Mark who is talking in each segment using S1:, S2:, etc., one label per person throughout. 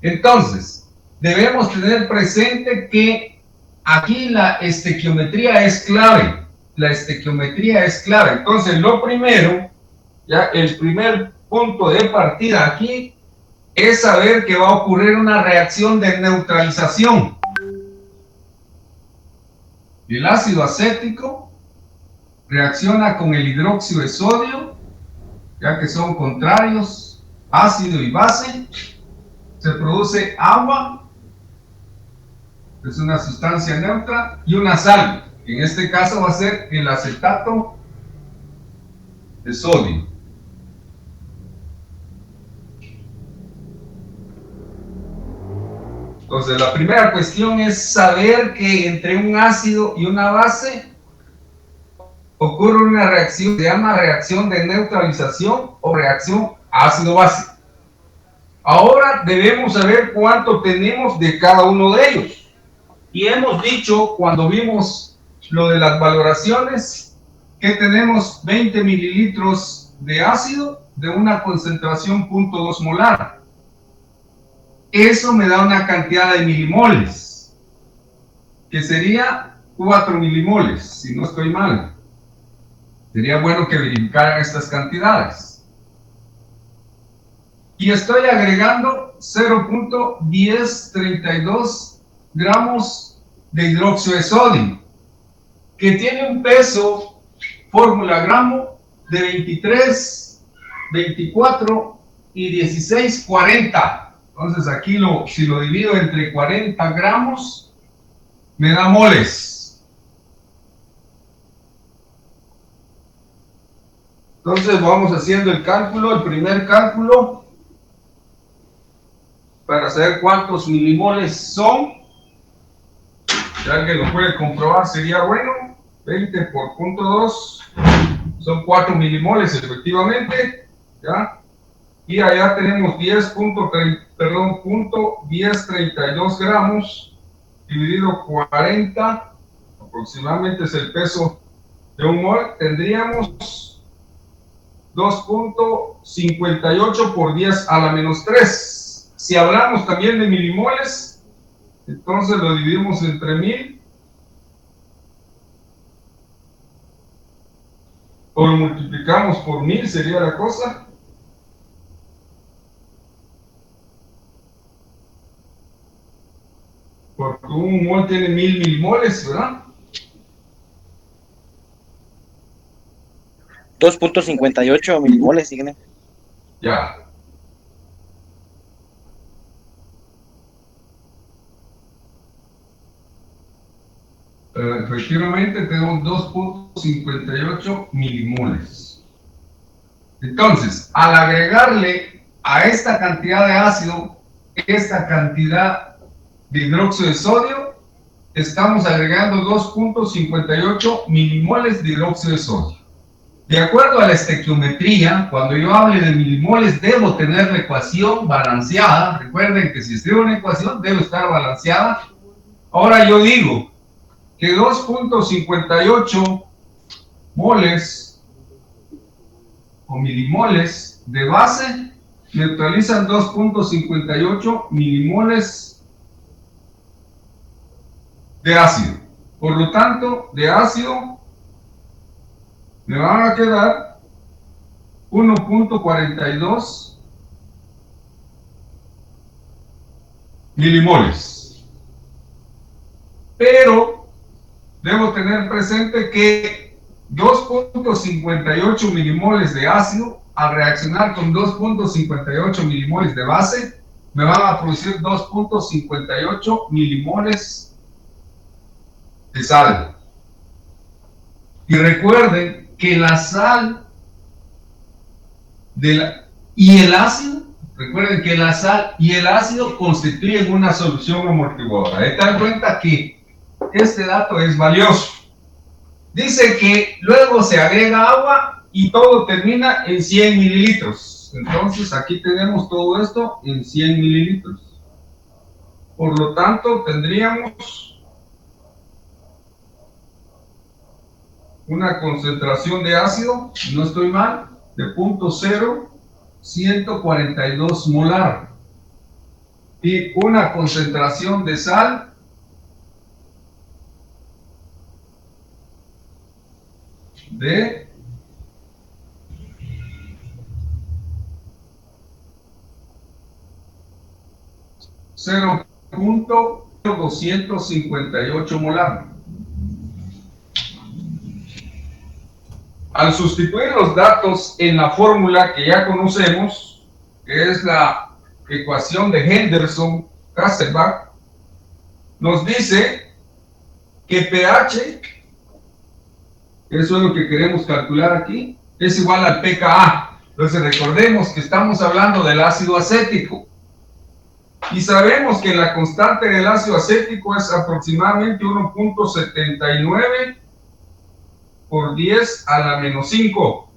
S1: Entonces, debemos tener presente que aquí la estequiometría es clave. La estequiometría es clave. Entonces, lo primero, ya el primer punto de partida aquí es saber que va a ocurrir una reacción de neutralización. El ácido acético reacciona con el hidróxido de sodio, ya que son contrarios, ácido y base. Se produce agua, es una sustancia neutra, y una sal. En este caso va a ser el acetato de sodio. Entonces, la primera cuestión es saber que entre un ácido y una base ocurre una reacción, se llama reacción de neutralización o reacción ácido-base. Ahora debemos saber cuánto tenemos de cada uno de ellos. Y hemos dicho, cuando vimos lo de las valoraciones, que tenemos 20 mililitros de ácido de una concentración 0.2 molar. Eso me da una cantidad de milimoles, que sería 4 milimoles, si no estoy mal. Sería bueno que verificaran estas cantidades. Y estoy agregando 0.1032 gramos de hidróxido de sodio, que tiene un peso, fórmula gramo, de 23, 24 y 16, 40. Entonces aquí si lo divido entre 40 gramos, me da moles. Entonces vamos haciendo el cálculo, el primer cálculo, para saber cuántos milimoles son. Si alguien lo puede comprobar, sería bueno. 20 por 0.2 son 4 milimoles efectivamente, ¿ya? Y allá tenemos 10.32 gramos dividido 40, aproximadamente es el peso de un mol. Tendríamos 2.58 por 10 a la menos 3. Si hablamos también de milimoles, entonces lo dividimos entre 1000 o lo multiplicamos por 1000, sería la cosa. Porque un mol tiene 1000 milimoles, ¿verdad?
S2: 2.58 milimoles, díganme.
S1: Ya. Efectivamente tenemos 2.58 milimoles. Entonces, al agregarle a esta cantidad de ácido, esta cantidad de hidróxido de sodio, estamos agregando 2.58 milimoles de hidróxido de sodio. De acuerdo a la estequiometría, cuando yo hable de milimoles, debo tener la ecuación balanceada. Recuerden que si escribo una ecuación, debe estar balanceada. Ahora yo digo que 2.58 moles o milimoles de base neutralizan 2.58 milimoles de ácido. Por lo tanto, de ácido me van a quedar 1.42 milimoles. Pero debo tener presente que 2.58 milimoles de ácido, al reaccionar con 2.58 milimoles de base, me van a producir 2.58 milimoles de sal. Y recuerden que la sal y el ácido, recuerden que la sal y el ácido constituyen una solución amortiguadora. De tal cuenta que este dato es valioso. Dice que luego se agrega agua y todo termina en 100 mililitros. Entonces aquí tenemos todo esto en 100 mililitros. Por lo tanto, tendríamos una concentración de ácido, no estoy mal, de 0.0142 molar. y una concentración de sal de 0.258 molar. Al sustituir los datos en la fórmula que ya conocemos, que es la ecuación de Henderson-Kasselbach, nos dice que pH, eso es lo que queremos calcular aquí, es igual al pKa. Entonces recordemos que estamos hablando del ácido acético. Y sabemos que la constante del ácido acético es aproximadamente 1.79 por 10 a la menos 5.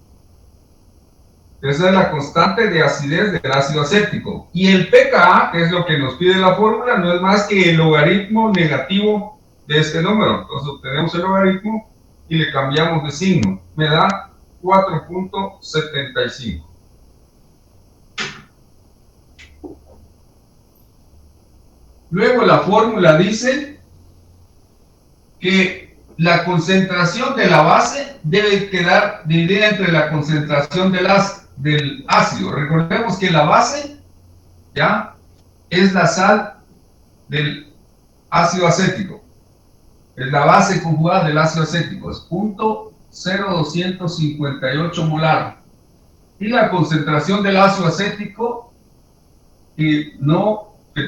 S1: Esa es la constante de acidez del ácido acético. Y el pKa, que es lo que nos pide la fórmula, no es más que el logaritmo negativo de este número. Entonces obtenemos el logaritmo y le cambiamos de signo. Me da 4.75. Luego la fórmula dice que la concentración de la base debe quedar dividida entre la concentración del ácido. Recordemos que la base ya es la sal del ácido acético. Es la base conjugada del ácido acético. Es 0.0258 molar. Y la concentración del ácido acético que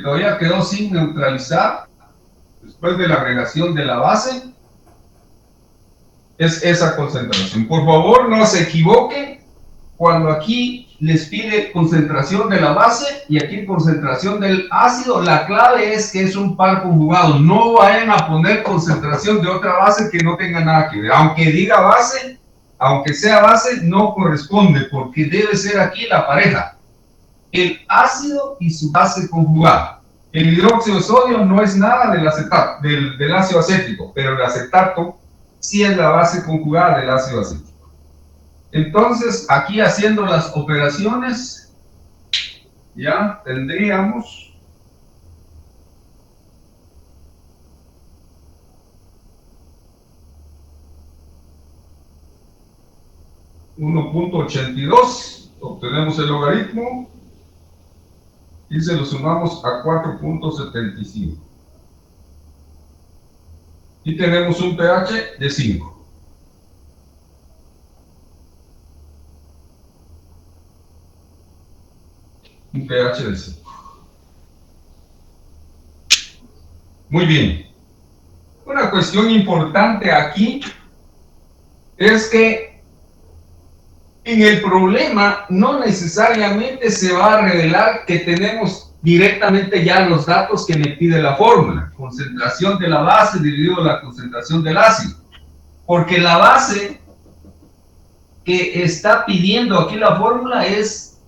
S1: todavía quedó sin neutralizar después de la agregación de la base, es esa concentración. Por favor, no se equivoquen cuando aquí les pide concentración de la base y aquí concentración del ácido. La clave es que es un par conjugado. No vayan a poner concentración de otra base que no tenga nada que ver. Aunque diga base, aunque sea base, no corresponde, porque debe ser aquí la pareja: el ácido y su base conjugada. El hidróxido de sodio no es nada del acetato, del ácido acético, pero el acetato sí es la base conjugada del ácido acético. Entonces, aquí haciendo las operaciones, ya tendríamos (1.82), obtenemos el logaritmo y se lo sumamos a 4.75. Y tenemos un pH de 5. Un pH de 5. Muy bien. Una cuestión importante aquí es que en el problema no necesariamente se va a revelar que tenemos directamente ya los datos que me pide la fórmula: concentración de la base dividido la concentración del ácido, porque la base que está pidiendo aquí la fórmula es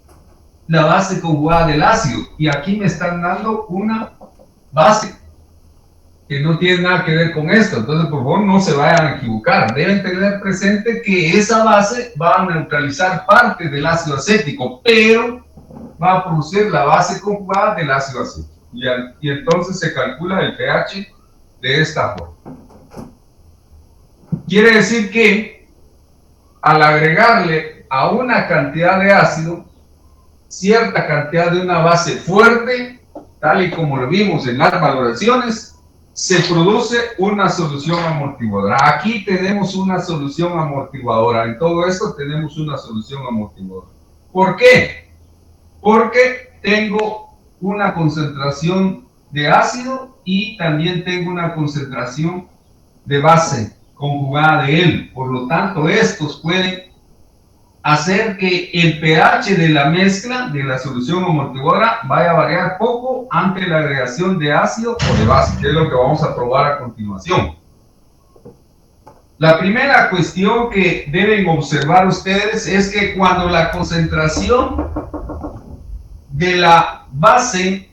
S1: la base conjugada del ácido, y aquí me están dando una base que no tiene nada que ver con esto. Entonces, por favor, no se vayan a equivocar. Deben tener presente que esa base va a neutralizar parte del ácido acético, pero va a producir la base conjugada del ácido acético. Y entonces se calcula el pH de esta forma. Quiere decir que al agregarle a una cantidad de ácido cierta cantidad de una base fuerte, tal y como lo vimos en las valoraciones, se produce una solución amortiguadora. Aquí tenemos una solución amortiguadora. En todo esto tenemos una solución amortiguadora. ¿Por qué? Porque tengo una concentración de ácido y también tengo una concentración de base conjugada de él. Por lo tanto, estos pueden hacer que el pH de la mezcla de la solución amortiguadora vaya a variar poco ante la agregación de ácido o de base, que es lo que vamos a probar a continuación. La primera cuestión que deben observar ustedes es que cuando la concentración de la base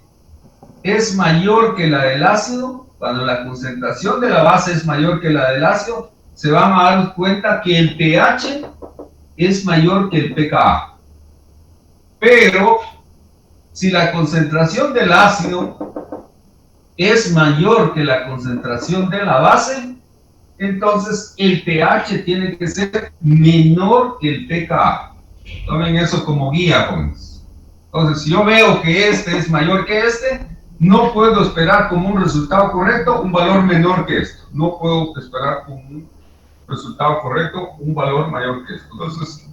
S1: es mayor que la del ácido, cuando la concentración de la base es mayor que la del ácido, se van a dar cuenta que el pH es mayor que el pKa. Pero Si la concentración del ácido es mayor que la concentración de la base, entonces el pH tiene que ser menor que el pKa. Tomen eso como guía, pues. Entonces, si yo veo que este es mayor que este, no puedo esperar como un resultado correcto un valor menor que esto. No puedo esperar como un resultado correcto un valor mayor que esto. Entonces,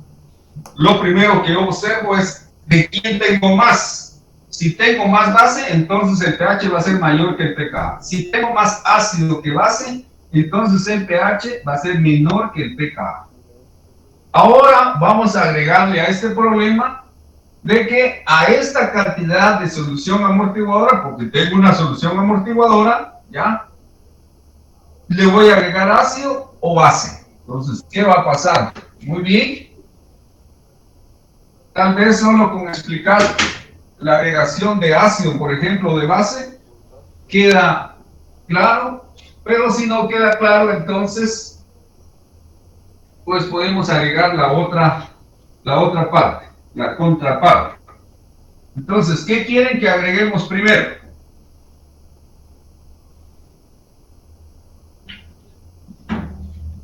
S1: lo primero que yo observo es de quién tengo más. Si tengo más base, entonces el pH va a ser mayor que el pKa. Si tengo más ácido que base, entonces el pH va a ser menor que el pKa. Ahora vamos a agregarle a este problema de que a esta cantidad de solución amortiguadora, porque tengo una solución amortiguadora, ¿ya? Le voy a agregar ácido o base. Entonces, ¿qué va a pasar? Muy bien. Tal vez solo con explicar la agregación de ácido, por ejemplo, de base, queda claro, pero si no queda claro, entonces, pues podemos agregar la otra parte, la contraparte. Entonces, ¿qué quieren que agreguemos primero?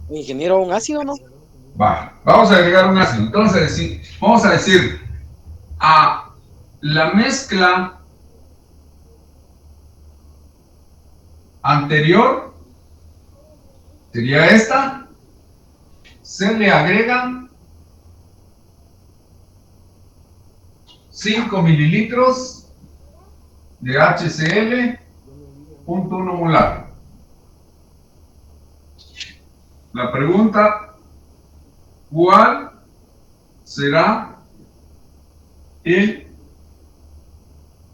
S2: Ingeniero, ¿un ácido, no?
S1: Vamos a agregar un ácido. Entonces, vamos a decir, a la mezcla anterior, sería esta, se le agregan 5 mililitros de HCl, 0.1 molar. La pregunta, ¿cuál será el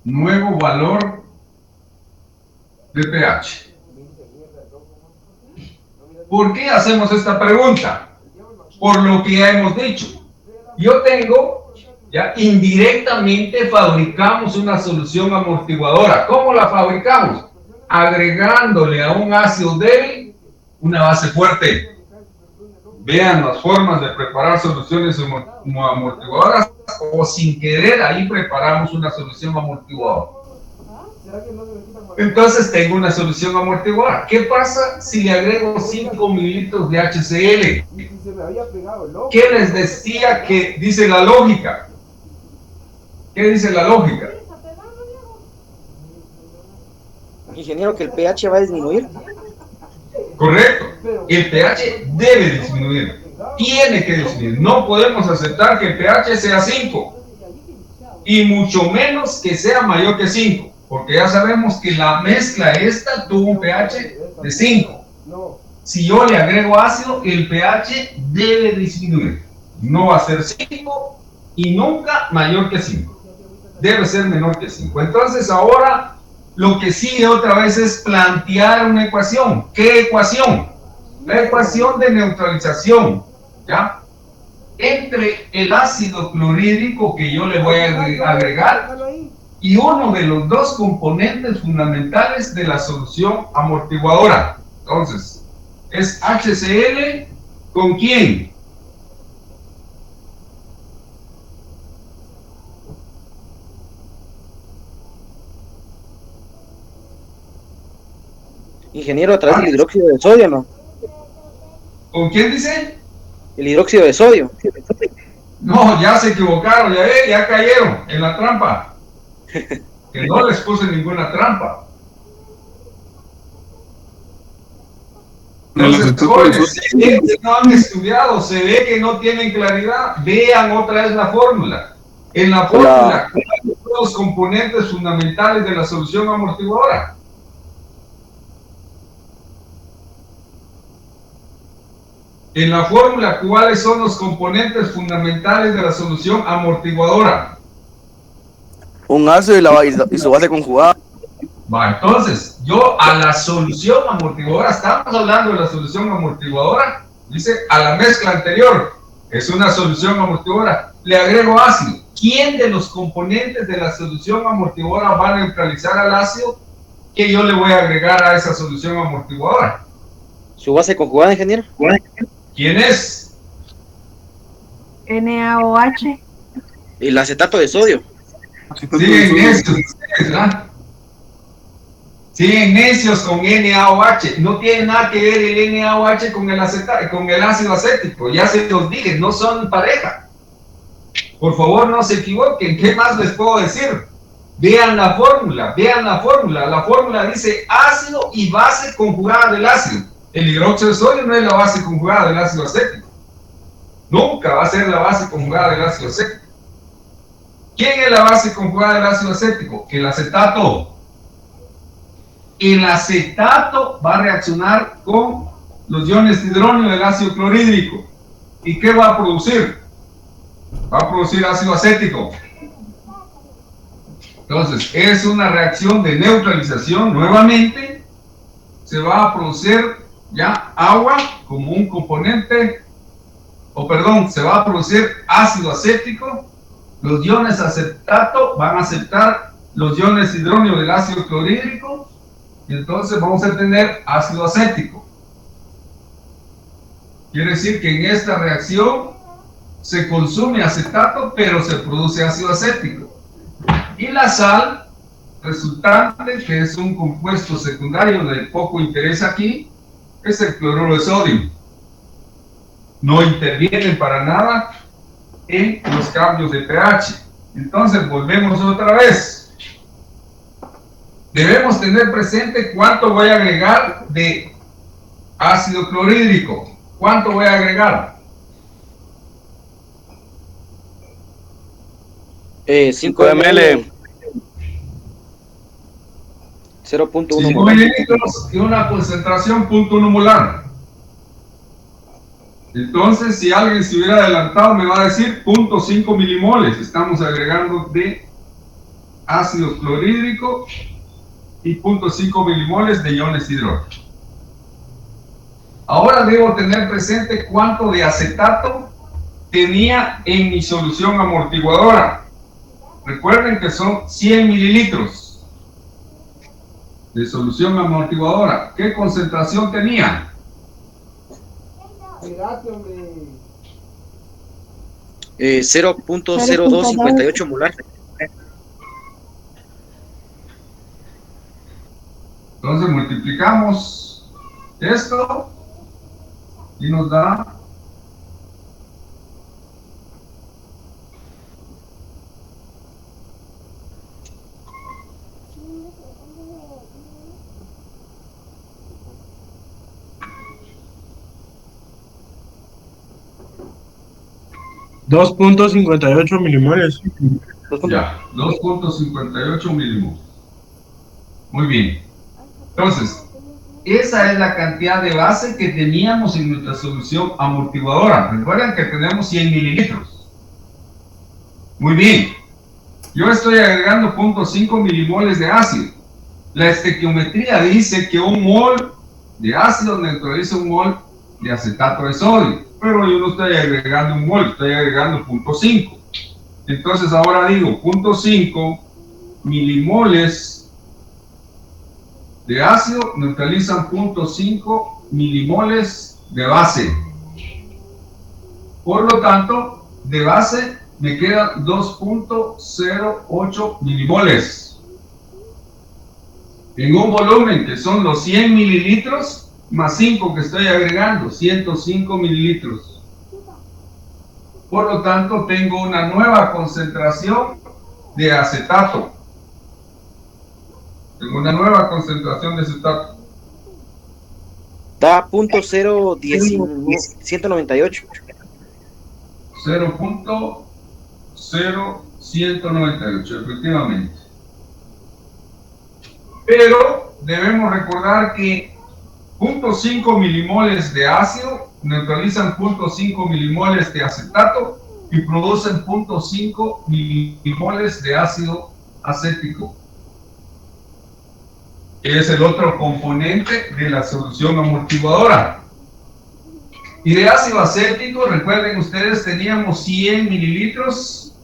S1: nuevo valor de pH? ¿Por qué hacemos esta pregunta? Por lo que ya hemos dicho. Yo tengo, ya indirectamente fabricamos una solución amortiguadora. ¿Cómo la fabricamos? Agregándole a un ácido débil una base fuerte. Vean las formas de preparar soluciones amortiguadoras, o sin querer ahí preparamos una solución amortiguadora. Entonces tengo una solución amortiguadora. ¿Qué pasa si le agrego 5 mililitros de HCl? ¿Qué les decía que dice la lógica? ¿Qué dice la lógica?
S2: Ingeniero, que el pH va a disminuir.
S1: Correcto. El pH debe disminuir. Tiene que disminuir. No podemos aceptar que el pH sea 5. Y mucho menos que sea mayor que 5. Porque ya sabemos que la mezcla esta tuvo un pH de 5. Si yo le agrego ácido, el pH debe disminuir. No va a ser 5 y nunca mayor que 5. Debe ser menor que 5. Entonces ahora lo que sigue otra vez es plantear una ecuación. ¿Qué ecuación? La ecuación de neutralización, ¿ya? Entre el ácido clorhídrico que yo le voy a agregar y uno de los dos componentes fundamentales de la solución amortiguadora. Entonces, es HCl ¿con quién?
S2: Ingeniero, a través del hidróxido de sodio, ¿no?
S1: ¿Con quién dice?
S2: El hidróxido de sodio.
S1: No, ya se equivocaron, ya cayeron en la trampa. Que no les puse ninguna trampa. Entonces, jóvenes, si no han estudiado, se ve que no tienen claridad, vean otra vez la fórmula. En la fórmula, ¿cuáles son los componentes fundamentales de la solución amortiguadora? En la fórmula, ¿cuáles son los componentes fundamentales de la solución amortiguadora?
S3: Un ácido y su base conjugada.
S1: Entonces, yo a la solución amortiguadora, estamos hablando de la solución amortiguadora, dice a la mezcla anterior, es una solución amortiguadora, le agrego ácido. ¿Quién de los componentes de la solución amortiguadora va a neutralizar al ácido que yo le voy a agregar a esa solución amortiguadora?
S2: ¿Su base conjugada, ingeniero?
S1: ¿Quién es?
S4: NaOH.
S2: El acetato de sodio.
S1: Siguen necios, ¿verdad? Siguen necios con NaOH. No tiene nada que ver el NaOH con el ácido acético. Ya se los dije, no son pareja. Por favor, no se equivoquen. ¿Qué más les puedo decir? Vean la fórmula, vean la fórmula. La fórmula dice ácido y base conjugada del ácido. El hidróxido de sodio no es la base conjugada del ácido acético. Nunca va a ser la base conjugada del ácido acético. ¿Quién es la base conjugada del ácido acético? El acetato. El acetato va a reaccionar con los iones hidróneo del ácido clorhídrico. ¿Y qué va a producir? Va a producir ácido acético. Entonces, es una reacción de neutralización. Nuevamente, se va a producir ya agua como un componente, se va a producir ácido acético. Los iones acetato van a aceptar los iones hidróneo del ácido clorhídrico. Y entonces vamos a tener ácido acético. Quiere decir que en esta reacción se consume acetato, pero se produce ácido acético. Y la sal resultante, que es un compuesto secundario de poco interés aquí, es el cloruro de sodio. No intervienen para nada en los cambios de pH. Entonces volvemos otra vez. Debemos tener presente cuánto voy a agregar de ácido clorhídrico. ¿Cuánto voy a agregar?
S2: 5 ml. 0.1
S1: 5
S2: molar.
S1: mililitros y una concentración 0.1 molar. Entonces, si alguien se hubiera adelantado, me va a decir 0.5 milimoles. Estamos agregando de ácido clorhídrico y 0.5 milimoles de iones hidrógeno. Ahora debo tener presente cuánto de acetato tenía en mi solución amortiguadora. Recuerden que son 100 mililitros de solución amortiguadora. ¿Qué concentración tenía?
S2: 0.0258 molar.
S1: Entonces multiplicamos esto y nos da
S4: 2.58 milimoles.
S1: ya, 2.58 milimoles. Muy bien. Entonces, esa es la cantidad de base que teníamos en nuestra solución amortiguadora. Recuerden que tenemos 100 mililitros. Muy bien. Yo estoy agregando 0.5 milimoles de ácido. La estequiometría dice que un mol de ácido neutraliza un mol de acetato de sodio. Pero yo no estoy agregando un mol, estoy agregando 0.5. Entonces ahora digo 0.5 milimoles de ácido neutralizan 0.5 milimoles de base. Por lo tanto, de base me quedan 2.08 milimoles. En un volumen que son los 100 mililitros más 5 que estoy agregando, 105 mililitros. Por lo tanto, tengo una nueva concentración de acetato. Tengo una nueva concentración de acetato.
S2: Da .0198.
S1: 0.0198, efectivamente. Pero debemos recordar que 0.5 milimoles de ácido neutralizan 0.5 milimoles de acetato y producen 0.5 milimoles de ácido acético. Es el otro componente de la solución amortiguadora. Y de ácido acético, recuerden ustedes, teníamos 100 mililitros.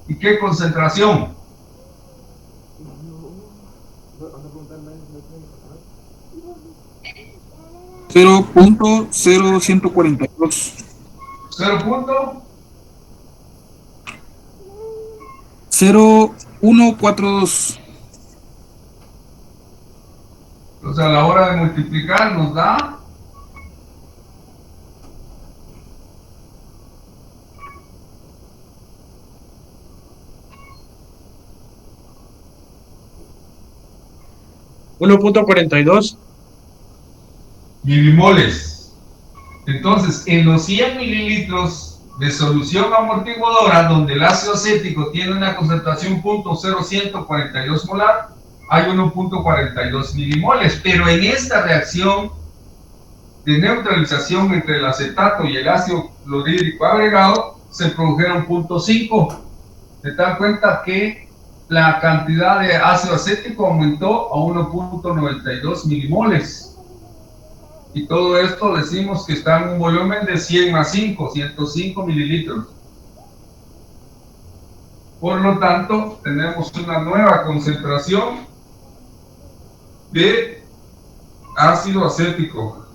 S1: ¿Y qué concentración?
S4: 0.0142.
S1: 0.0142.
S5: 0,142.
S1: Entonces a la hora de multiplicar nos da
S4: 1.42.
S1: milimoles. Entonces, en los 100 mililitros de solución amortiguadora, donde el ácido acético tiene una concentración .0142 molar, hay 1.42 milimoles. Pero en esta reacción de neutralización entre el acetato y el ácido clorhídrico agregado, se produjeron 0.5. De tal cuenta que la cantidad de ácido acético aumentó a 1.92 milimoles. Y todo esto decimos que está en un volumen de 100 más 5, 105 mililitros. Por lo tanto, tenemos una nueva concentración de ácido acético.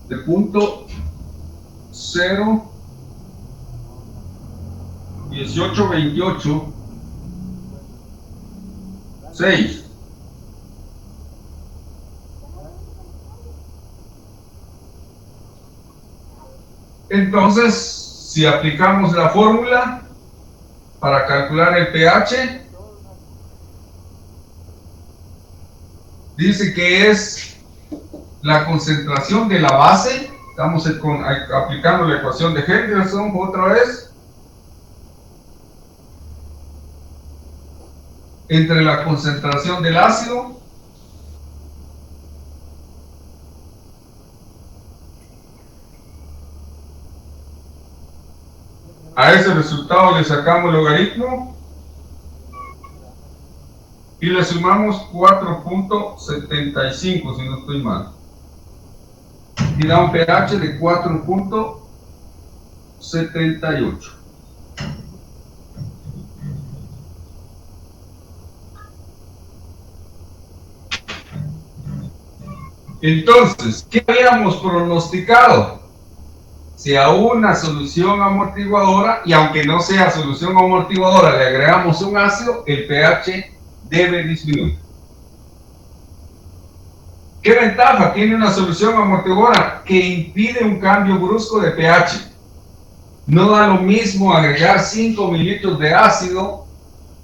S1: De .01828.6. Entonces, si aplicamos la fórmula para calcular el pH, dice que es la concentración de la base. Estamos aplicando la ecuación de Henderson otra vez, entre la concentración del ácido a ese resultado le sacamos logaritmo y le sumamos 4.75, si no estoy mal, y da un pH de 4.78. Entonces, ¿qué habíamos pronosticado? Si a una solución amortiguadora, y aunque no sea solución amortiguadora, le agregamos un ácido, el pH debe disminuir. ¿Qué ventaja tiene una solución amortiguadora? Que impide un cambio brusco de pH. No da lo mismo agregar 5 mililitros de ácido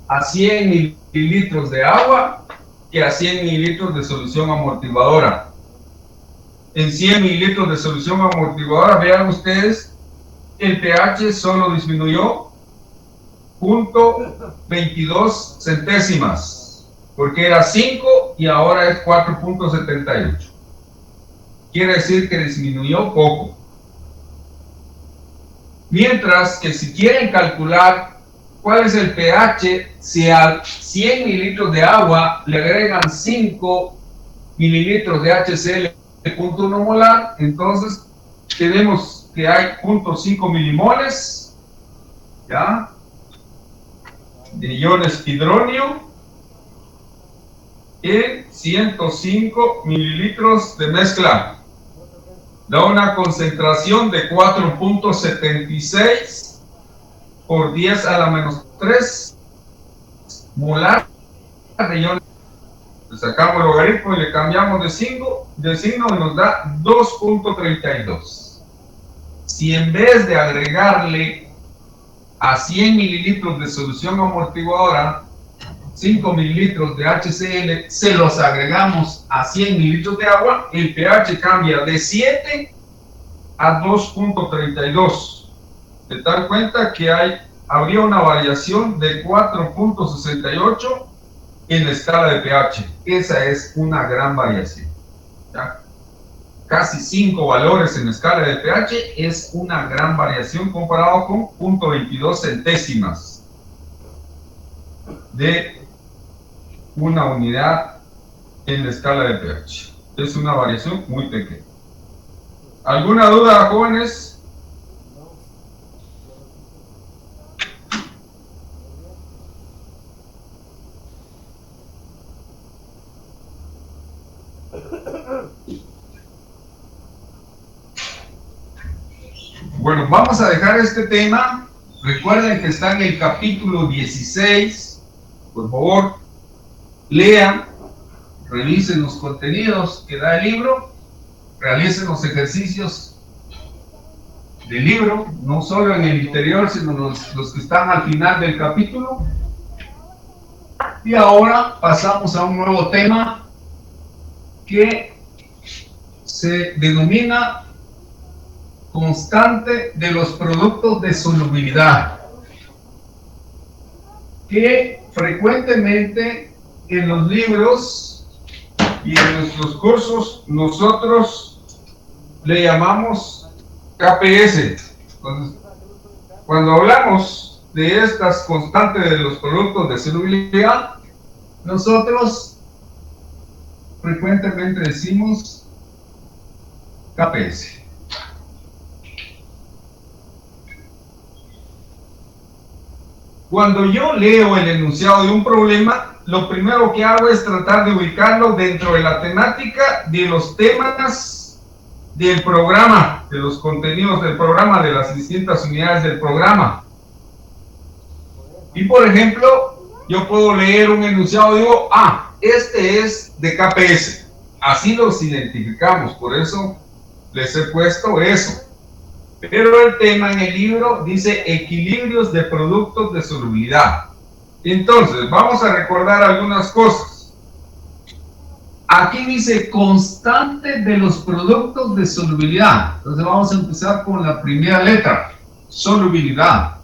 S1: a 100 mililitros de agua que a 100 mililitros de solución amortiguadora. En 100 mililitros de solución amortiguadora, vean ustedes, el pH solo disminuyó 0.22 centésimas, porque era 5 y ahora es 4.78. Quiere decir que disminuyó poco. Mientras que si quieren calcular cuál es el pH, si a 100 mililitros de agua le agregan 5 mililitros de HCl de 0.1 molar, entonces tenemos que hay 0.5 milimoles, ¿ya?, de iones hidronio en 105 mililitros de mezcla. Da una concentración de 4.76 por 10 a la menos 3 molar de iones. Le sacamos el logaritmo y le cambiamos de signo y nos da 2.32. Si en vez de agregarle a 100 mililitros de solución amortiguadora 5 mililitros de HCl, se los agregamos a 100 mililitros de agua, el pH cambia de 7 a 2.32. De tal cuenta que habría una variación de 4.68 en la escala de pH. Esa es una gran variación, ¿ya? Casi 5 valores en la escala de pH es una gran variación comparado con 0.22 centésimas de una unidad en la escala de pH. Es una variación muy pequeña. ¿Alguna duda, jóvenes? Bueno, vamos a dejar este tema. Recuerden que está en el capítulo 16. Por favor, lean, revisen los contenidos que da el libro, realicen los ejercicios del libro, no solo en el interior, sino los que están al final del capítulo. Y ahora pasamos a un nuevo tema que se denomina constante de los productos de solubilidad, que frecuentemente en los libros y en nuestros cursos nosotros le llamamos KPS. Entonces, cuando hablamos de estas constantes de los productos de solubilidad, nosotros frecuentemente decimos KPS. Cuando yo leo el enunciado de un problema, lo primero que hago es tratar de ubicarlo dentro de la temática de los temas del programa, de los contenidos del programa, de las distintas unidades del programa. Y por ejemplo, yo puedo leer un enunciado y digo, este es de KPS. Así los identificamos, por eso les he puesto eso. Pero el tema en el libro dice equilibrios de productos de solubilidad. Entonces, vamos a recordar algunas cosas. Aquí dice constante de los productos de solubilidad. Entonces vamos a empezar con la primera letra, solubilidad.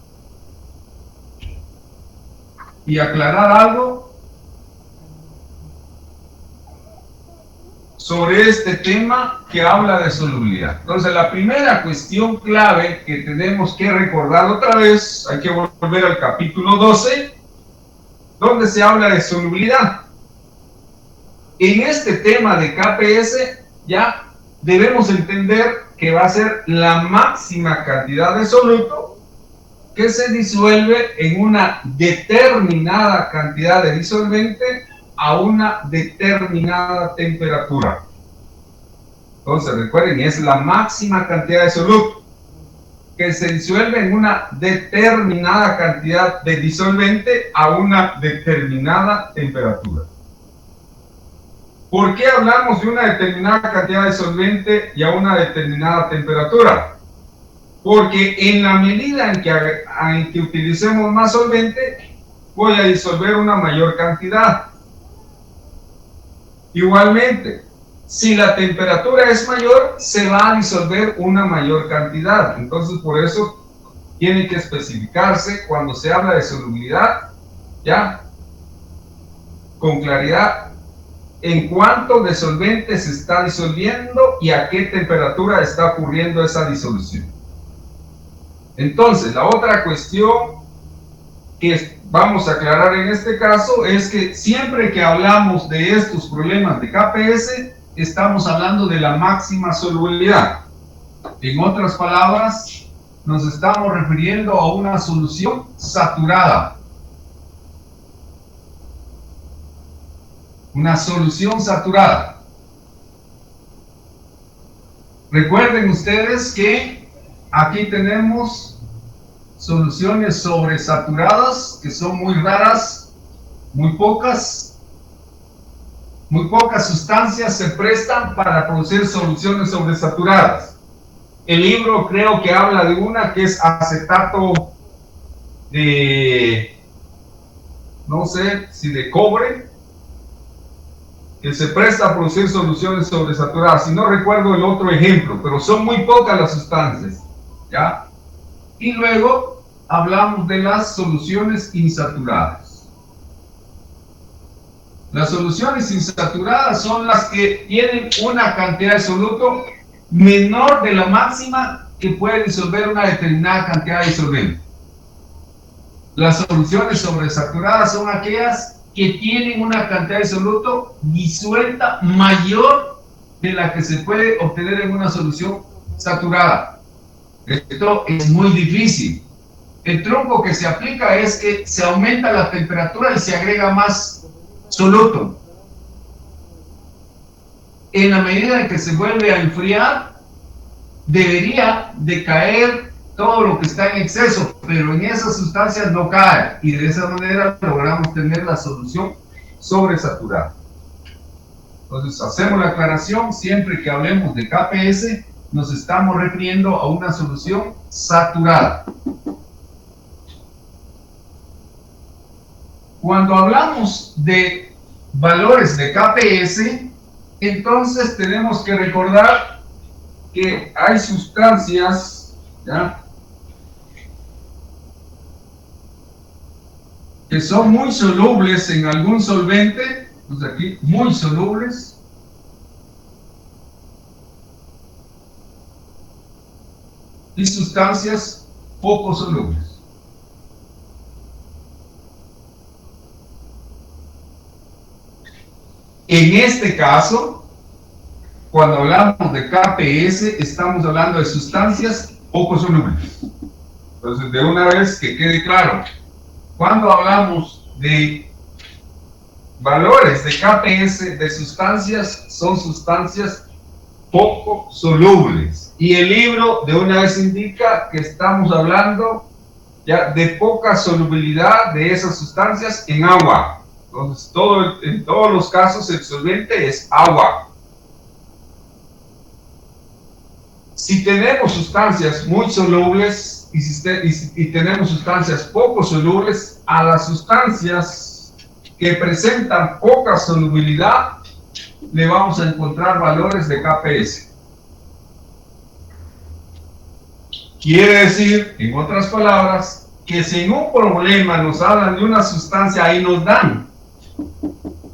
S1: Y aclarar algo sobre este tema que habla de solubilidad. Entonces, la primera cuestión clave que tenemos que recordar otra vez, hay que volver al capítulo 12, donde se habla de solubilidad. En este tema de KPS, ya debemos entender que va a ser la máxima cantidad de soluto que se disuelve en una determinada cantidad de disolvente a una determinada temperatura. Entonces, recuerden, es la máxima cantidad de soluto que se disuelve en una determinada cantidad de disolvente a una determinada temperatura. ¿Por qué hablamos de una determinada cantidad de solvente y a una determinada temperatura? Porque en la medida en que utilicemos más solvente, voy a disolver una mayor cantidad. Igualmente, si la temperatura es mayor, se va a disolver una mayor cantidad. Entonces, por eso tiene que especificarse cuando se habla de solubilidad, ya, con claridad, en cuánto de solvente se está disolviendo y a qué temperatura está ocurriendo esa disolución. Entonces, la otra cuestión que vamos a aclarar en este caso es que siempre que hablamos de estos problemas de KPS, estamos hablando de la máxima solubilidad. En otras palabras, nos estamos refiriendo a una solución saturada. Una solución saturada. Recuerden ustedes que aquí tenemos soluciones sobresaturadas, que son muy raras, muy pocas sustancias se prestan para producir soluciones sobresaturadas. El libro creo que habla de una que es acetato de, no sé si de cobre, que se presta a producir soluciones sobresaturadas. Si no recuerdo el otro ejemplo, pero son muy pocas las sustancias, ¿ya? Y luego hablamos de las soluciones insaturadas. Las soluciones insaturadas son las que tienen una cantidad de soluto menor de la máxima que puede disolver una determinada cantidad de disolvente. Las soluciones sobresaturadas son aquellas que tienen una cantidad de soluto disuelta mayor de la que se puede obtener en una solución saturada. Esto es muy difícil. El truco que se aplica es que se aumenta la temperatura y se agrega más soluto. En la medida en que se vuelve a enfriar, debería de caer todo lo que está en exceso, pero en esas sustancias no cae, y de esa manera logramos tener la solución sobresaturada. Entonces hacemos la aclaración: siempre que hablemos de KPS nos estamos refiriendo a una solución saturada. Cuando hablamos de valores de KPS, entonces tenemos que recordar que hay sustancias, ¿ya?, que son muy solubles en algún solvente. Entonces aquí, muy solubles. Y sustancias poco solubles. En este caso, cuando hablamos de KPS, estamos hablando de sustancias poco solubles. Entonces, de una vez que quede claro, cuando hablamos de valores de KPS de sustancias, son sustancias poco solubles. Y el libro de una vez indica que estamos hablando ya de poca solubilidad de esas sustancias en agua. Entonces, en todos los casos el solvente es agua. Si tenemos sustancias muy solubles y tenemos sustancias poco solubles, a las sustancias que presentan poca solubilidad le vamos a encontrar valores de KPS. Quiere decir, en otras palabras, que si en un problema nos hablan de una sustancia y nos dan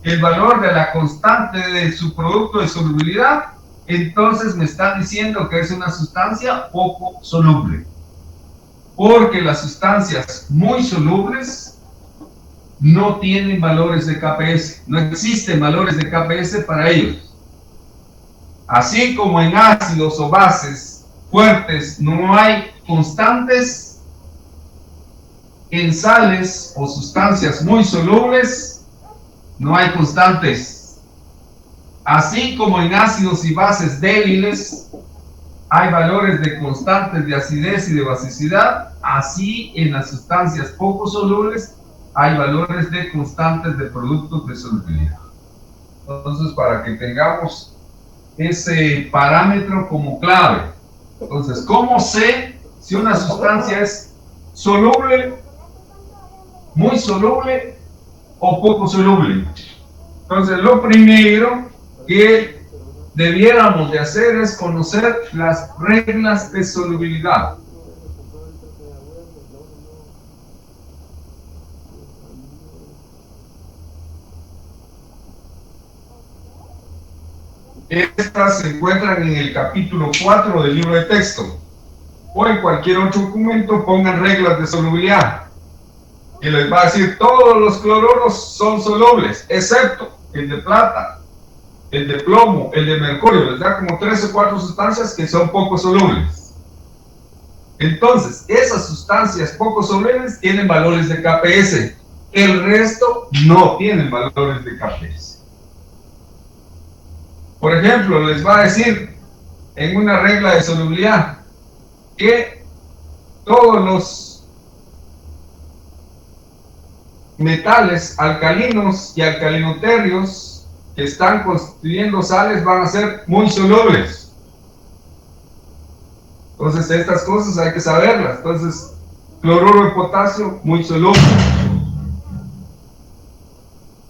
S1: el valor de la constante de su producto de solubilidad, entonces me están diciendo que es una sustancia poco soluble. Porque las sustancias muy solubles no tienen valores de KPS, no existen valores de KPS para ellos. Así como en ácidos o bases fuertes no hay constantes, en sales o sustancias muy solubles no hay constantes. Así como en ácidos y bases débiles hay valores de constantes de acidez y de basicidad, así en las sustancias poco solubles hay valores de constantes de productos de solubilidad. Entonces, para que tengamos ese parámetro como clave. Entonces, ¿cómo sé si una sustancia es soluble, muy soluble o poco soluble? Entonces, lo primero que debiéramos de hacer es conocer las reglas de solubilidad. Estas se encuentran en el capítulo 4 del libro de texto, o en cualquier otro documento pongan reglas de solubilidad, que les va a decir todos los cloruros son solubles, excepto el de plata, el de plomo, el de mercurio. Les da como 3 o 4 sustancias que son poco solubles. Entonces, esas sustancias poco solubles tienen valores de KPS, el resto no tienen valores de KPS. Por ejemplo, les va a decir en una regla de solubilidad que todos los metales alcalinos y alcalinoterrios que están constituyendo sales van a ser muy solubles. Entonces, estas cosas hay que saberlas. Entonces, cloruro de potasio, muy soluble.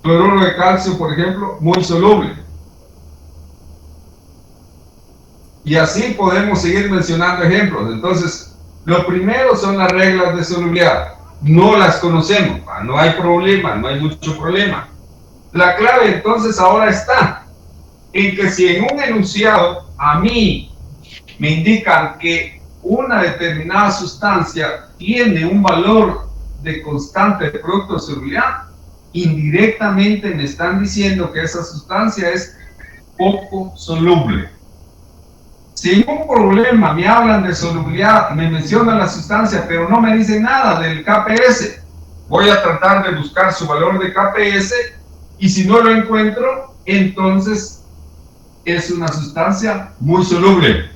S1: Cloruro de calcio, por ejemplo, muy soluble. Y así podemos seguir mencionando ejemplos. Entonces, lo primero son las reglas de solubilidad. No las conocemos, no hay problema, no hay mucho problema. La clave entonces ahora está en que si en un enunciado a mí me indican que una determinada sustancia tiene un valor de constante de producto de solubilidad, indirectamente me están diciendo que esa sustancia es poco soluble. Si en un problema me hablan de solubilidad, me mencionan la sustancia, pero no me dicen nada del KPS, voy a tratar de buscar su valor de KPS, y si no lo encuentro, entonces es una sustancia muy soluble.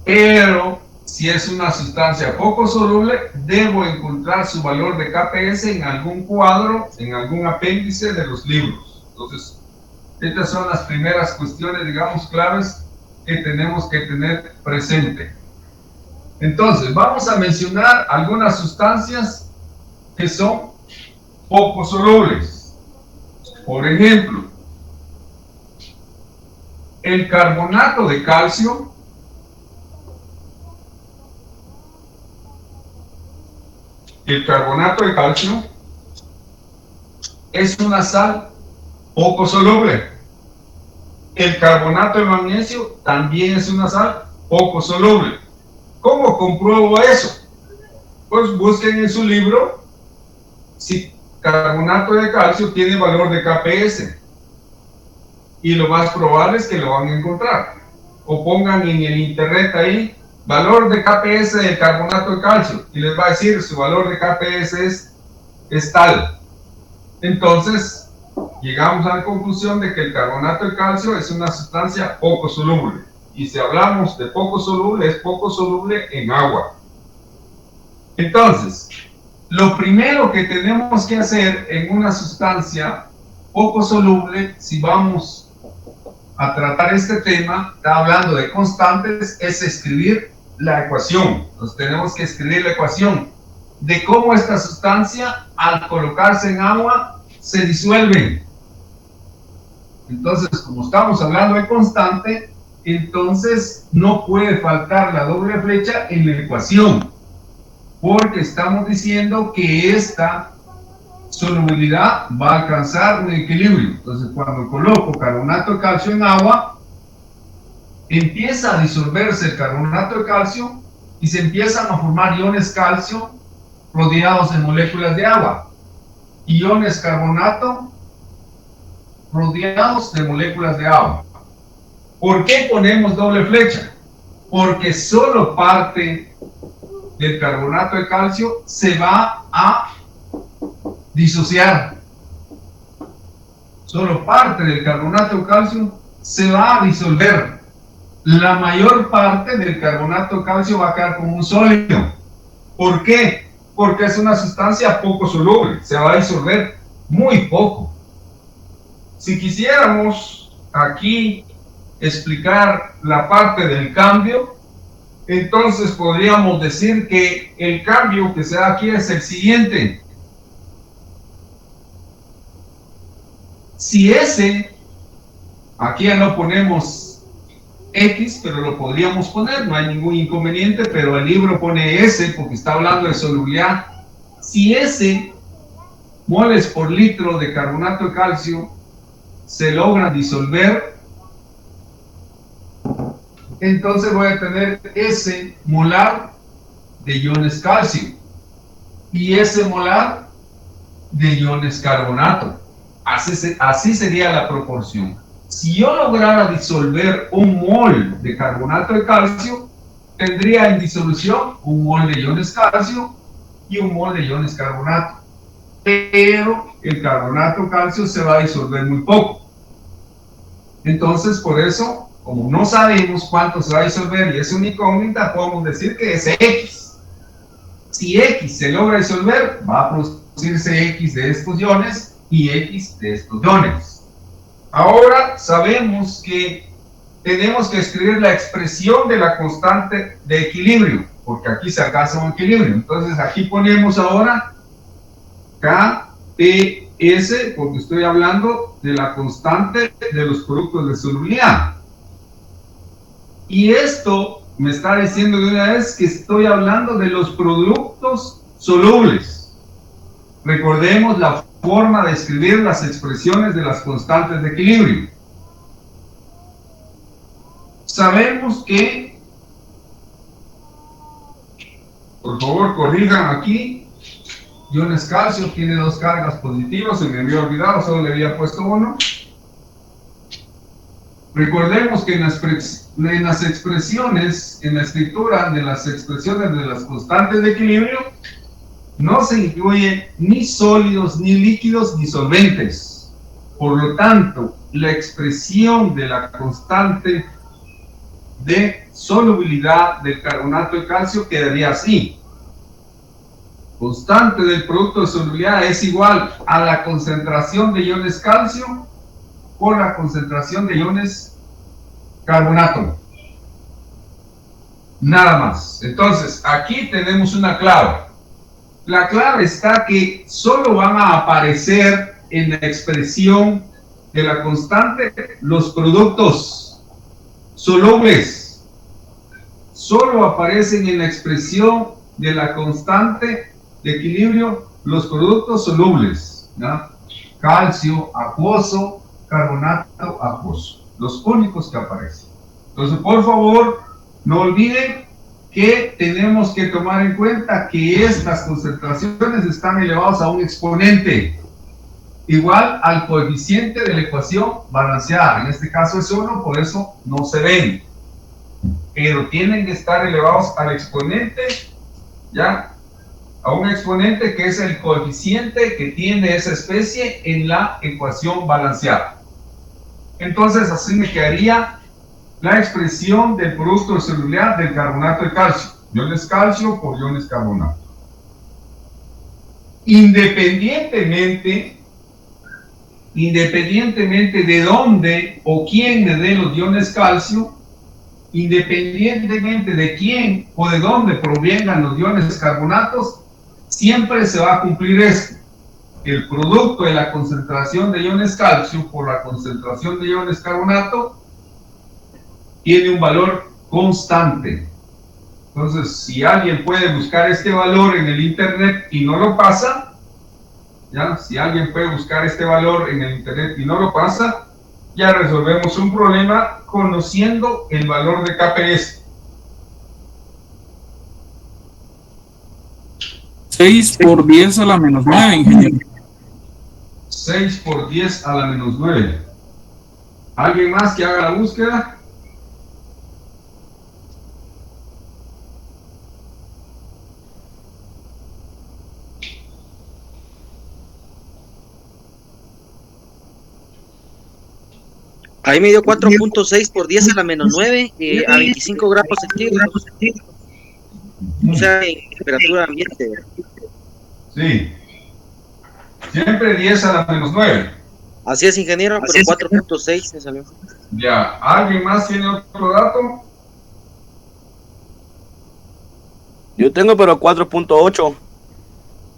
S1: Pero si es una sustancia poco soluble, debo encontrar su valor de KPS en algún cuadro, en algún apéndice de los libros. Entonces, estas son las primeras cuestiones, digamos, claves que tenemos que tener presente. Entonces, vamos a mencionar algunas sustancias que son poco solubles. Por ejemplo, el carbonato de calcio es una sal poco soluble. El carbonato de magnesio también es una sal poco soluble. ¿Cómo compruebo eso? Pues busquen en su libro si carbonato de calcio tiene valor de KPS. Y lo más probable es que lo van a encontrar. O pongan en el internet ahí, valor de KPS del carbonato de calcio. Y les va a decir, su valor de KPS es tal. Entonces, llegamos a la conclusión de que el carbonato de calcio es una sustancia poco soluble. Y si hablamos de poco soluble, es poco soluble en agua. Entonces, lo primero que tenemos que hacer en una sustancia poco soluble, si vamos a tratar este tema, está hablando de constantes, es escribir la ecuación. Entonces tenemos que escribir la ecuación de cómo esta sustancia, al colocarse en agua, se disuelve. Entonces, como estamos hablando de constante, entonces no puede faltar la doble flecha en la ecuación, porque estamos diciendo que esta solubilidad va a alcanzar un equilibrio. Entonces, cuando coloco carbonato de calcio en agua, empieza a disolverse el carbonato de calcio y se empiezan a formar iones calcio rodeados de moléculas de agua. Iones carbonato rodeados de moléculas de agua. ¿Por qué ponemos doble flecha? Porque solo parte del carbonato de calcio se va a disociar. Solo parte del carbonato de calcio se va a disolver. La mayor parte del carbonato de calcio va a quedar como un sólido. ¿Por qué? Porque es una sustancia poco soluble, se va a disolver muy poco. Si quisiéramos aquí explicar la parte del cambio, entonces podríamos decir que el cambio que se da aquí es el siguiente. Si S, aquí ya no ponemos X, pero lo podríamos poner, no hay ningún inconveniente, pero el libro pone S porque está hablando de solubilidad. Si S moles por litro de carbonato de calcio se logra disolver, entonces voy a tener S molar de iones calcio y S molar de iones carbonato. Así sería la proporción. Si yo lograra disolver un mol de carbonato de calcio, tendría en disolución un mol de iones calcio y un mol de iones carbonato. Pero el carbonato calcio se va a disolver muy poco. Entonces, por eso, como no sabemos cuánto se va a disolver y es una incógnita, podemos decir que es X. Si X se logra disolver, va a producirse X de estos iones y X de estos iones. Ahora sabemos que tenemos que escribir la expresión de la constante de equilibrio, porque aquí se alcanza un equilibrio. Entonces aquí ponemos ahora KPS, porque estoy hablando de la constante de los productos de solubilidad. Y esto me está diciendo de una vez que estoy hablando de los productos solubles. Recordemos la forma de escribir las expresiones de las constantes de equilibrio. Sabemos que, por favor corrijan aquí, iones calcio tiene dos cargas positivas, se me había olvidado, solo le había puesto uno. Recordemos que en las expresiones, en la escritura de las expresiones de las constantes de equilibrio, no se incluye ni sólidos, ni líquidos, ni solventes. Por lo tanto, la expresión de la constante de solubilidad del carbonato de calcio quedaría así. Constante del producto de solubilidad es igual a la concentración de iones calcio por la concentración de iones carbonato. Nada más. Entonces, aquí tenemos una clave. La clave está que solo van a aparecer en la expresión de la constante los productos solubles. Solo aparecen en la expresión de la constante de equilibrio los productos solubles, ¿no? Calcio acuoso, carbonato acuoso, los únicos que aparecen. Entonces, por favor, no olviden que tenemos que tomar en cuenta que estas concentraciones están elevadas a un exponente igual al coeficiente de la ecuación balanceada. En este caso es 1, por eso no se ven, pero tienen que estar elevados al exponente, ¿ya? A un exponente que es el coeficiente que tiene esa especie en la ecuación balanceada. Entonces así me quedaría la expresión del producto de solubilidad del carbonato de calcio, iones calcio por iones carbonato. Independientemente de dónde o quién me dé los iones calcio, independientemente de quién o de dónde provengan los iones carbonatos, siempre se va a cumplir esto. El producto de la concentración de iones calcio por la concentración de iones carbonato tiene un valor constante. Entonces, si alguien puede buscar este valor en el internet y no lo pasa, ¿ya? Si alguien puede buscar este valor en el internet y no lo pasa, ya resolvemos un problema conociendo el valor de KPS.
S5: 6 por 10 a la menos 9, ingeniero.
S1: 6 por 10 a la menos 9. ¿Alguien más que haga la búsqueda?
S2: Ahí me dio 4.6 por 10 a la menos 9 a 25 gramos centígrados. O sea, en temperatura ambiente.
S1: Sí. Siempre 10 a la menos 9.
S2: Así es, ingeniero, pero 4.6 me salió.
S1: Ya. ¿Alguien más tiene otro dato?
S3: Yo tengo, pero 4.8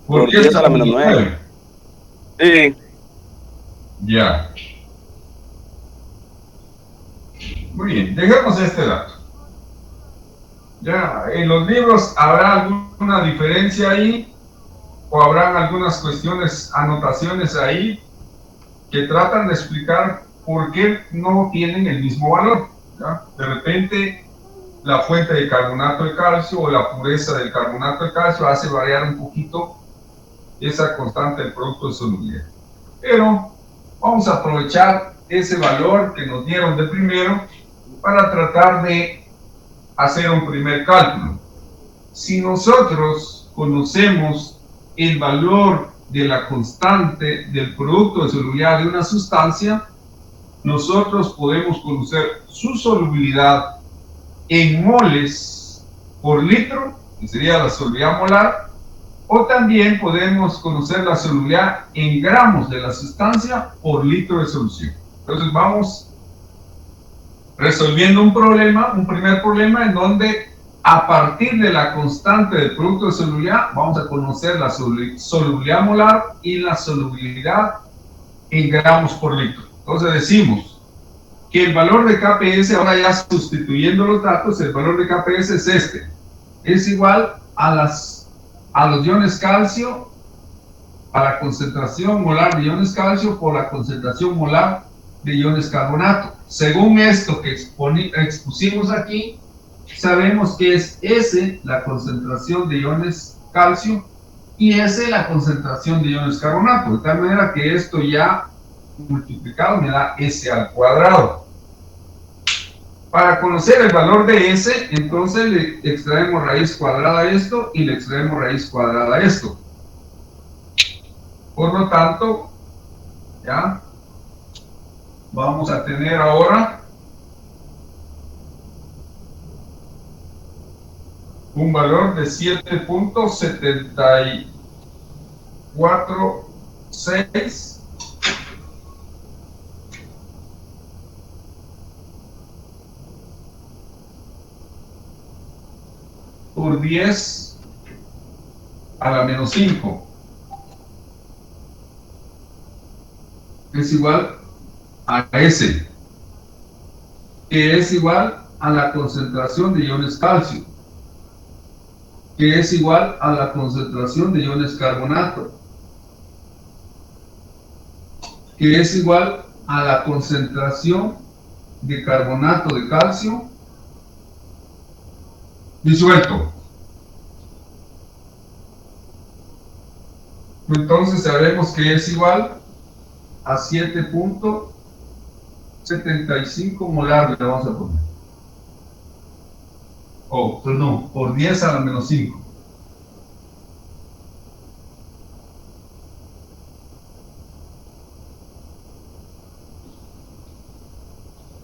S3: por 10 a la menos 9. Sí.
S1: Ya. Muy bien, dejemos este dato. Ya, en los libros habrá alguna diferencia ahí, o habrán algunas cuestiones, anotaciones ahí, que tratan de explicar por qué no tienen el mismo valor, ¿ya? De repente, la fuente de carbonato de calcio o la pureza del carbonato de calcio hace variar un poquito esa constante del producto de solubilidad. Pero vamos a aprovechar ese valor que nos dieron de primero para tratar de hacer un primer cálculo. Si nosotros conocemos el valor de la constante del producto de solubilidad de una sustancia, nosotros podemos conocer su solubilidad en moles por litro, que sería la solubilidad molar, o también podemos conocer la solubilidad en gramos de la sustancia por litro de solución. Entonces vamos resolviendo un primer problema en donde a partir de la constante del producto de solubilidad vamos a conocer la solubilidad molar y la solubilidad en gramos por litro. Entonces decimos que el valor de KPS, ahora ya sustituyendo los datos, el valor de KPS es este. Es igual a los iones calcio, a la concentración molar de iones calcio por la concentración molar de iones carbonato. Según esto que expusimos aquí, sabemos que es S la concentración de iones calcio y S la concentración de iones carbonato, de tal manera que esto ya multiplicado me da S al cuadrado. Para conocer el valor de S, entonces le extraemos raíz cuadrada a esto y le extraemos raíz cuadrada a esto. Por lo tanto, ya vamos a tener ahora un valor de 7.746 por 10 a la menos 5 es igual a S, que es igual a la concentración de iones calcio, que es igual a la concentración de iones carbonato, que es igual a la concentración de carbonato de calcio disuelto. Entonces sabemos que es igual a 7.75 molar, le vamos a poner. Oh, perdón, por 10 a la menos 5.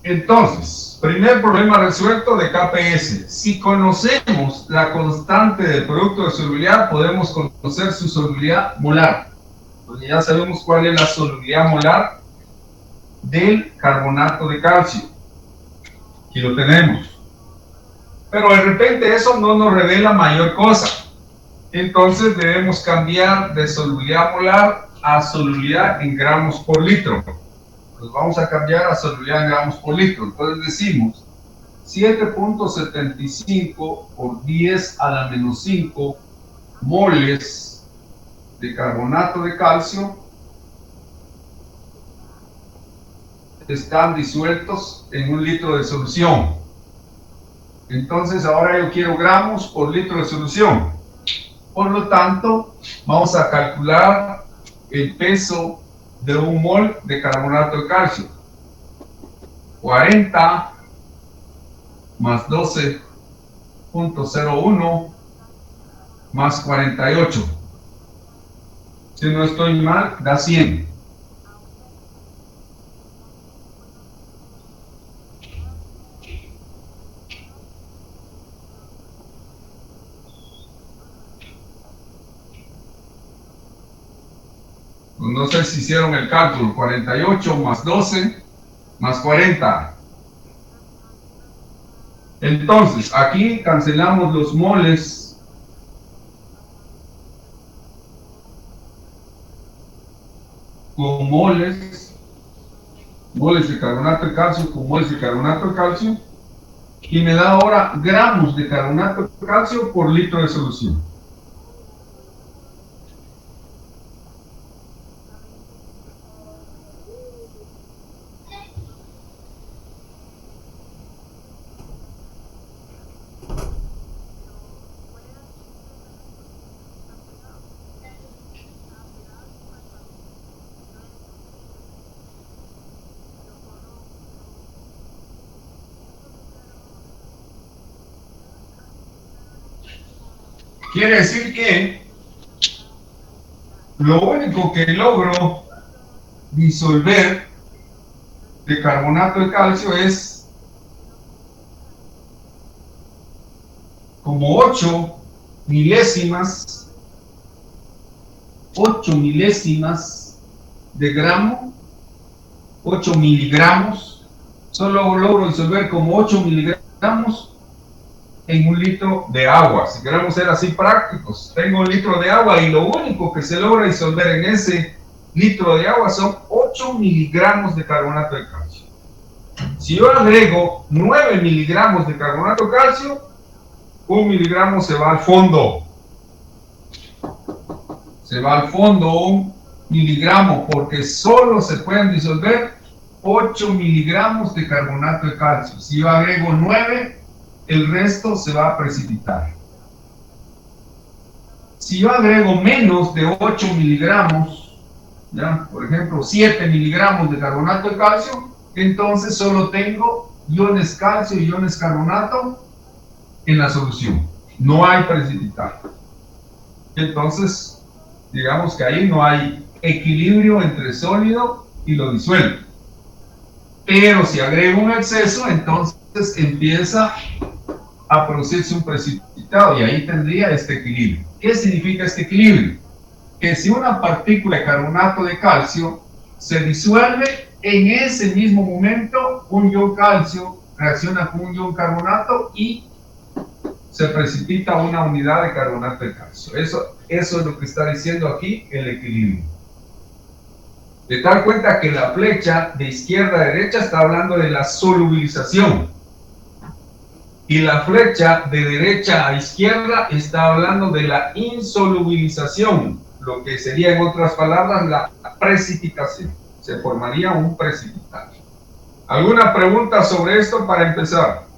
S1: Entonces, primer problema resuelto de KPS. Si conocemos la constante del producto de solubilidad, podemos conocer su solubilidad molar. Porque ya sabemos cuál es la solubilidad molar del carbonato de calcio. Aquí lo tenemos. Pero de repente eso no nos revela mayor cosa. Entonces debemos cambiar de solubilidad molar a solubilidad en gramos por litro. Pues vamos a cambiar a solubilidad en gramos por litro. Entonces decimos 7.75 por 10 a la menos 5 moles de carbonato de calcio están disueltos en 1 litro de solución. Entonces ahora yo quiero gramos por litro de solución. Por lo tanto, vamos a calcular el peso de 1 mol de carbonato de calcio. 40 más 12.01 más 48. Si no estoy mal, da 100. No sé si hicieron el cálculo. 48 más 12 más 40. Entonces, aquí cancelamos los moles con moles de carbonato de calcio con moles de carbonato de calcio, y me da ahora gramos de carbonato de calcio por litro de solución. Quiere decir que lo único que logro disolver de carbonato de calcio es como 8 milésimas de gramo, 8 miligramos. Solo logro disolver como 8 miligramos en 1 litro de agua. Si queremos ser así prácticos, tengo 1 litro de agua y lo único que se logra disolver en ese litro de agua son 8 miligramos de carbonato de calcio. Si yo agrego 9 miligramos de carbonato de calcio, 1 miligramo se va al fondo. Se va al fondo 1 miligramo, porque solo se pueden disolver 8 miligramos de carbonato de calcio. Si yo agrego 9, el resto se va a precipitar. Si yo agrego menos de 8 miligramos, ¿ya? Por ejemplo 7 miligramos de carbonato de calcio, entonces solo tengo iones calcio y iones carbonato en la solución. No hay precipitar. Entonces, digamos que ahí no hay equilibrio entre sólido y lo disuelto. Pero si agrego un exceso, entonces empieza a producirse un precipitado y ahí tendría este equilibrio. ¿Qué significa este equilibrio? Que si una partícula de carbonato de calcio se disuelve, en ese mismo momento un ion calcio reacciona con un ion carbonato y se precipita una unidad de carbonato de calcio. Eso es lo que está diciendo aquí el equilibrio. De tal cuenta que la flecha de izquierda a derecha está hablando de la solubilización. Y la flecha de derecha a izquierda está hablando de la insolubilización, lo que sería en otras palabras la precipitación. Se formaría un precipitado. ¿Alguna pregunta sobre esto para empezar?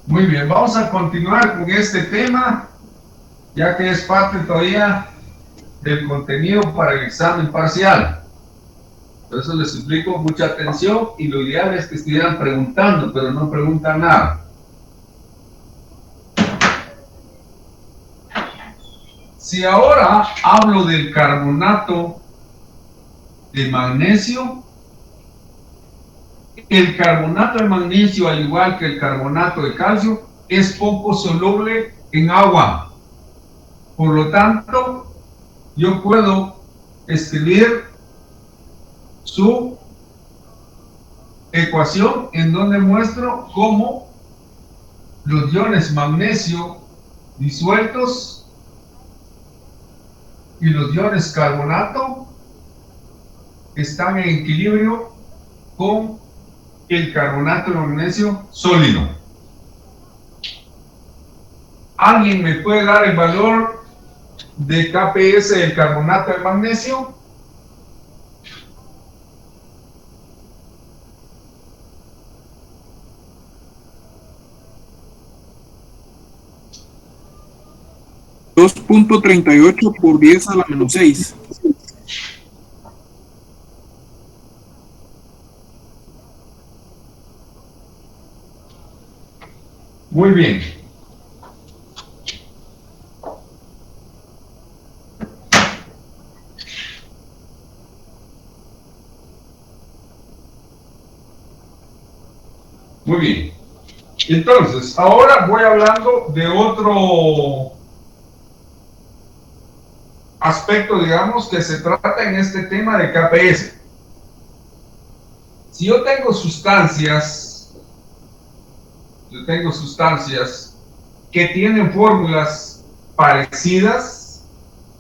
S1: Muy bien, vamos a continuar con este tema, ya que es parte todavía del contenido para el examen parcial. Por eso les suplico mucha atención y lo ideal es que estuvieran preguntando, pero no preguntan nada. Si ahora hablo del carbonato de magnesio, el carbonato de magnesio, al igual que el carbonato de calcio, es poco soluble en agua. Por lo tanto, yo puedo escribir su ecuación en donde muestro cómo los iones magnesio disueltos y los iones carbonato están en equilibrio con el carbonato de magnesio sólido. ¿Alguien me puede dar el valor de KPS del carbonato de magnesio?
S5: $2.38 por 10 a la menos 6.
S1: Muy bien. Muy bien. Entonces, ahora voy hablando de otro aspecto, digamos, que se trata en este tema de KPS. Si yo tengo sustancias que tienen fórmulas parecidas,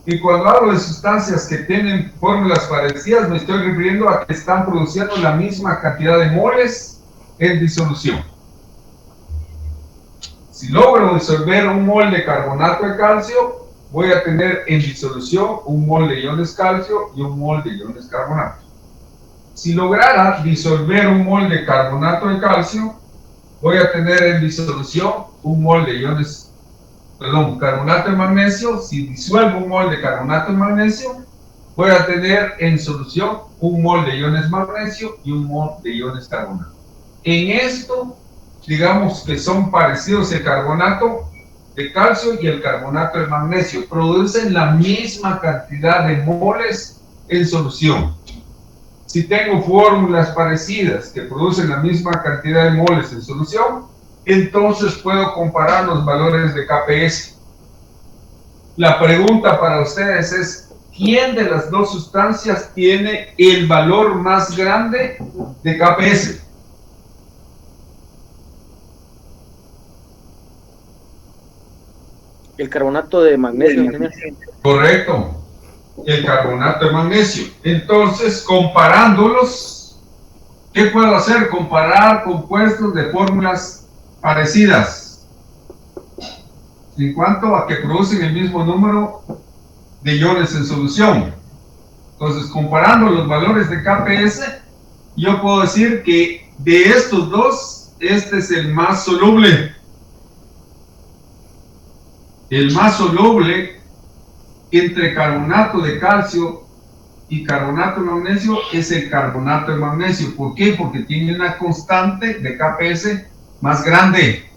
S1: y cuando hablo de sustancias que tienen fórmulas parecidas, me estoy refiriendo a que están produciendo la misma cantidad de moles en disolución. Si logro disolver un mol de carbonato de calcio, voy a tener en disolución un mol de iones calcio y un mol de iones carbonato. Si lograra disolver un mol de carbonato de calcio, voy a tener en disolución un mol de carbonato de magnesio. Si disuelvo un mol de carbonato de magnesio, voy a tener en solución un mol de iones magnesio y un mol de iones carbonato. En esto, digamos que son parecidos el carbonato de calcio y el carbonato de magnesio. Producen la misma cantidad de moles en solución. Si tengo fórmulas parecidas que producen la misma cantidad de moles en solución, entonces puedo comparar los valores de KPS. La pregunta para ustedes es, ¿quién de las dos sustancias tiene el valor más grande de KPS?
S2: El carbonato de magnesio.
S1: Correcto. El carbonato de magnesio. Entonces, comparándolos, ¿qué puedo hacer? Comparar compuestos de fórmulas parecidas en cuanto a que producen el mismo número de iones en solución. Entonces, comparando los valores de KPS, yo puedo decir que de estos dos, este es el más soluble. el más soluble entre carbonato de calcio y carbonato de magnesio es el carbonato de magnesio. ¿Por qué? Porque tiene una constante de KPS más grande.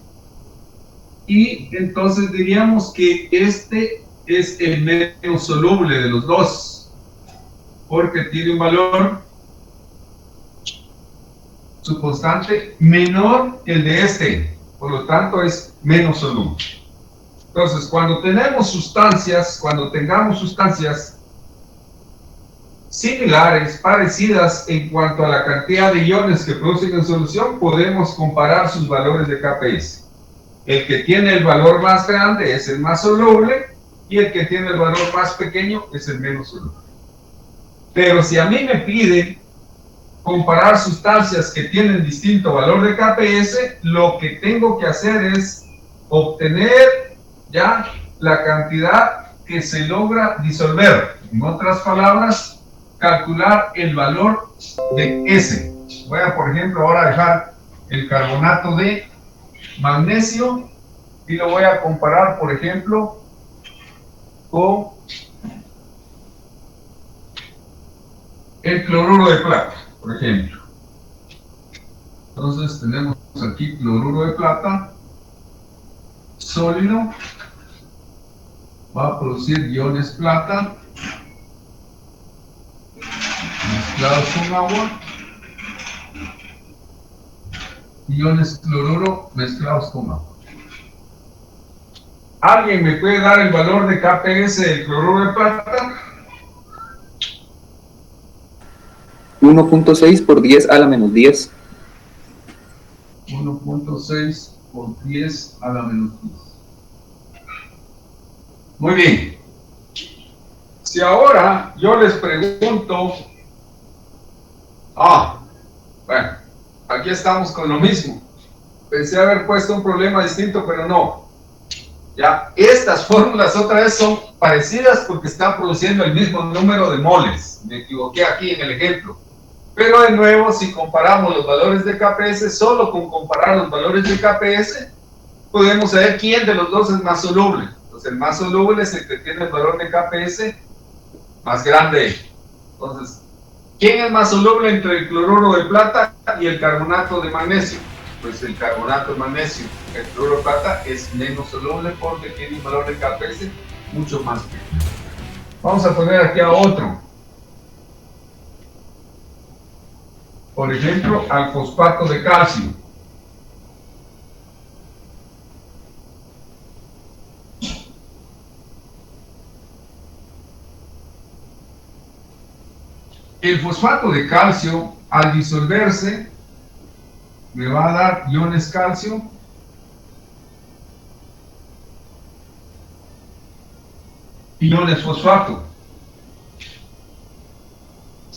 S1: Y entonces diríamos que este es el menos soluble de los dos, porque tiene un valor, su constante, menor que el de este. Por lo tanto, es menos soluble. Entonces, cuando tengamos sustancias similares, parecidas en cuanto a la cantidad de iones que producen en solución, podemos comparar sus valores de KPS. El que tiene el valor más grande es el más soluble y el que tiene el valor más pequeño es el menos soluble. Pero si a mí me piden comparar sustancias que tienen distinto valor de KPS, lo que tengo que hacer es obtener ya la cantidad que se logra disolver. En otras palabras, calcular el valor de S. Voy a, por ejemplo, ahora dejar el carbonato de magnesio y lo voy a comparar, por ejemplo, con el cloruro de plata, por ejemplo. Entonces tenemos aquí cloruro de plata sólido, va a producir iones plata mezclados con agua, iones cloruro mezclados con agua. ¿Alguien me puede dar el valor de KPS del cloruro de plata?
S6: 1.6 por 10 a la menos 10.
S1: 1.6 por 10 a la menos 10. Muy bien. Si ahora yo les pregunto, bueno, aquí estamos con lo mismo. Pensé haber puesto un problema distinto, pero no. Ya, estas fórmulas otra vez son parecidas porque están produciendo el mismo número de moles. Me equivoqué aquí en el ejemplo. Pero de nuevo, si comparamos los valores de KPS, solo con comparar los valores de KPS, podemos saber quién de los dos es más soluble. Entonces, el más soluble es el que tiene el valor de KPS más grande. Entonces, ¿quién es más soluble entre el cloruro de plata y el carbonato de magnesio? Pues el carbonato de magnesio. El cloruro de plata es menos soluble porque tiene un valor de KPS mucho más pequeño. Vamos a poner aquí a otro. Por ejemplo, al fosfato de calcio. El fosfato de calcio, al disolverse, me va a dar iones calcio y iones fosfato.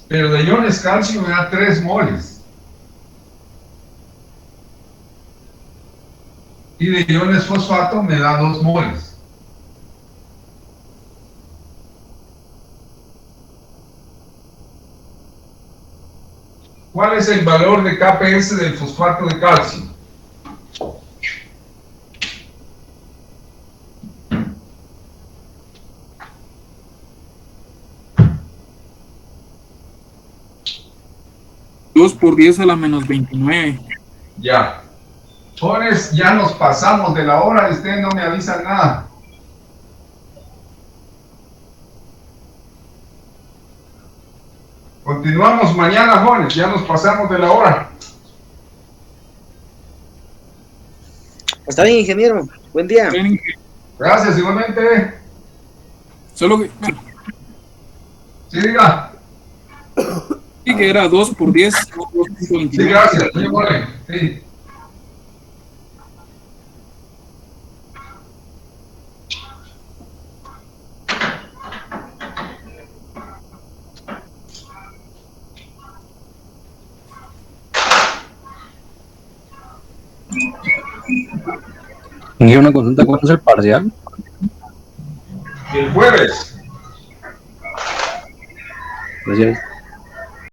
S1: Pero de iones calcio me da 3 moles. Y de iones fosfato me da 2 moles. ¿Cuál es el valor de KPS del fosfato de calcio?
S5: Dos por 10 a la menos 29.
S1: Ya. Jóvenes, ya nos pasamos de la hora y ustedes no me avisan nada. Continuamos mañana, jóvenes, ya nos pasamos de la hora.
S2: Está bien, ingeniero. Buen día.
S1: Gracias, igualmente.
S5: Solo que, bueno,
S1: Sí, diga.
S5: sí que era 2 por 10.
S1: Sí, gracias. Muy bueno. Sí.
S7: ¿Y una consulta cuándo es el parcial?
S1: El jueves.
S7: Gracias.